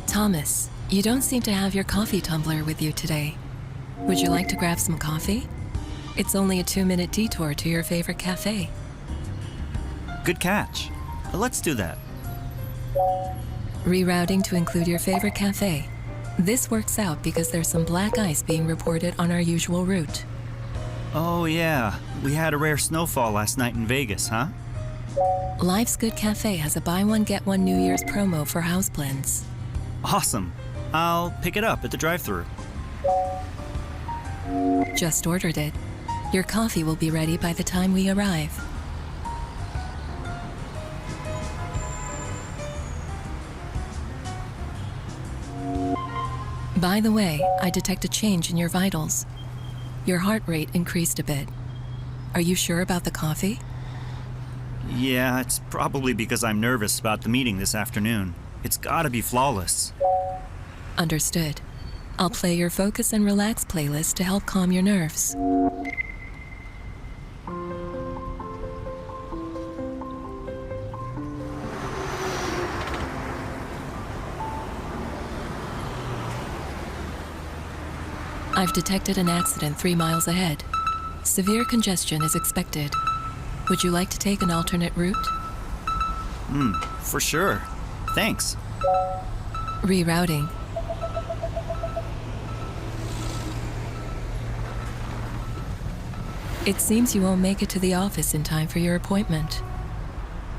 Thomas, you don't seem to have your coffee tumbler with you today. Would you like to grab some coffee? It's only a 2-minute detour to your favorite cafe. Good catch. Let's do that. Rerouting to include your favorite cafe. This works out because there's some black ice being reported on our usual route. Oh yeah, we had a rare snowfall last night in Vegas, huh? Life's Good Cafe has a buy one get one New Year's promo for house blends. Awesome. I'll pick it up at the drive-thru. Just ordered it. Your coffee will be ready by the time we arrive. By the way, I detect a change in your vitals. Your heart rate increased a bit. Are you sure about the coffee? Yeah, it's probably because I'm nervous about the meeting this afternoon. It's gotta be flawless. Understood. I'll play your Focus and Relax playlist to help calm your nerves. I've detected an accident 3 miles ahead. Severe congestion is expected. Would you like to take an alternate route? For sure. Thanks. Rerouting. It seems you won't make it to the office in time for your appointment.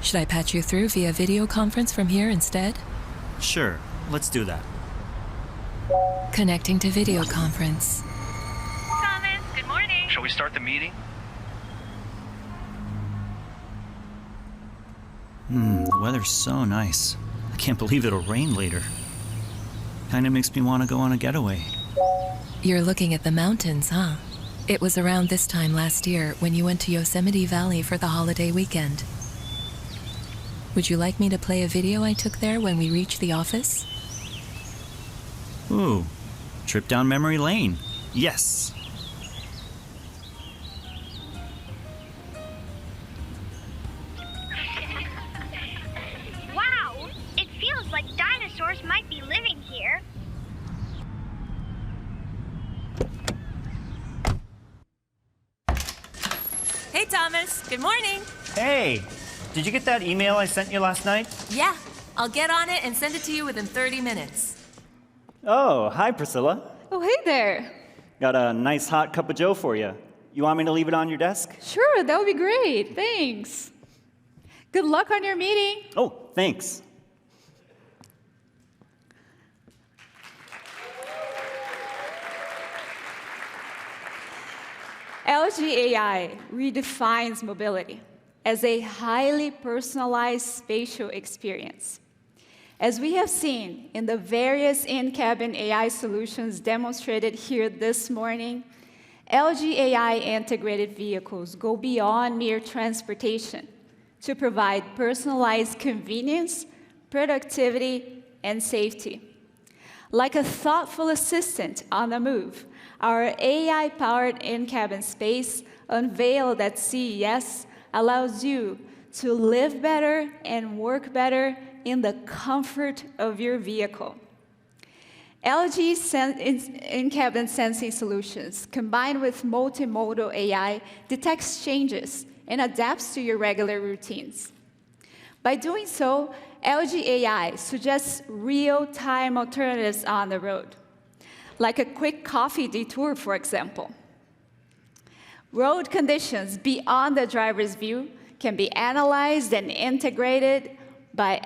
Should I patch you through via video conference from here instead? Sure, let's do that. Connecting to video conference. Thomas, good morning. Shall we start the meeting? The weather's so nice. I can't believe it'll rain later. Kinda makes me want to go on a getaway. You're looking at the mountains, huh? It was around this time last year when you went to Yosemite Valley for the holiday weekend. Would you like me to play a video I took there when we reach the office? Ooh, trip down memory lane. Yes! Wow, it feels like dinosaurs might be living here. Hey, Thomas. Good morning. Hey! Did you get that email I sent you last night? Yeah, I'll get on it and send it to you within 30 minutes. Oh, hi Priscilla. Oh, hey there. Got a nice hot cup of joe for you. You want me to leave it on your desk? Sure, that would be great. Thanks. Good luck on your meeting. Oh, thanks. LG AI redefines mobility as a highly personalized spatial experience. As we have seen in the various in-cabin AI solutions demonstrated here this morning, LG AI integrated vehicles go beyond mere transportation to provide personalized convenience, productivity, and safety. Like a thoughtful assistant on the move, our AI-powered in-cabin space unveiled at CES allows you to live better and work better in the comfort of your vehicle. LG's in-cabin sensing solutions, combined with multimodal AI, detects changes and adapts to your regular routines. By doing so, LG AI suggests real-time alternatives on the road, like a quick coffee detour, for example. Road conditions beyond the driver's view can be analyzed and integrated by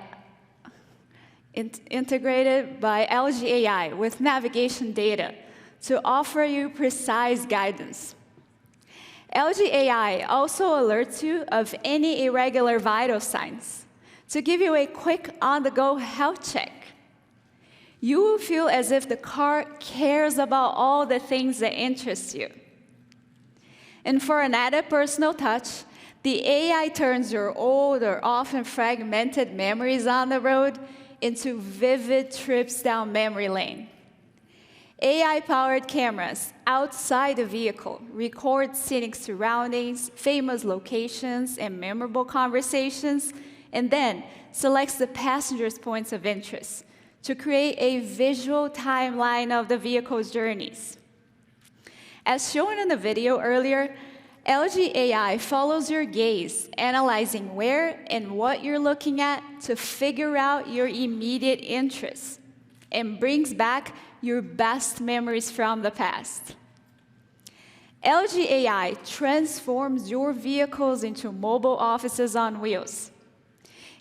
integrated by LG AI with navigation data to offer you precise guidance. LG AI also alerts you of any irregular vital signs to give you a quick on-the-go health check. You will feel as if the car cares about all the things that interest you. And for an added personal touch, the AI turns your old or often fragmented memories on the road into vivid trips down memory lane. AI-powered cameras outside the vehicle record scenic surroundings, famous locations, and memorable conversations, and then selects the passenger's points of interest to create a visual timeline of the vehicle's journeys. As shown in the video earlier, LG AI follows your gaze, analyzing where and what you're looking at to figure out your immediate interests, and brings back your best memories from the past. LG AI transforms your vehicles into mobile offices on wheels.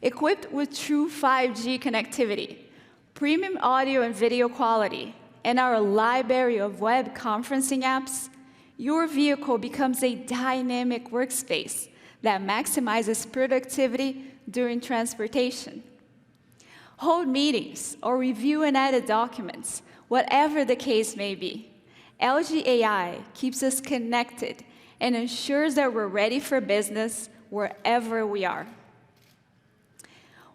Equipped with true 5G connectivity, premium audio and video quality, and our library of web conferencing apps, your vehicle becomes a dynamic workspace that maximizes productivity during transportation. Hold meetings or review and edit documents, whatever the case may be. LG AI keeps us connected and ensures that we're ready for business wherever we are.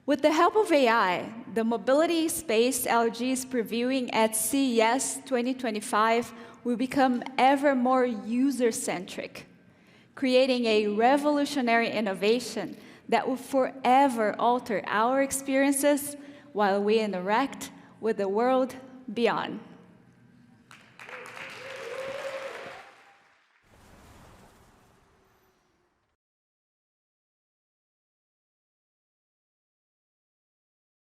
With the help of AI, the mobility space LG is previewing at CES 2025 will become ever more user-centric, creating a revolutionary innovation that will forever alter our experiences while we interact with the world beyond.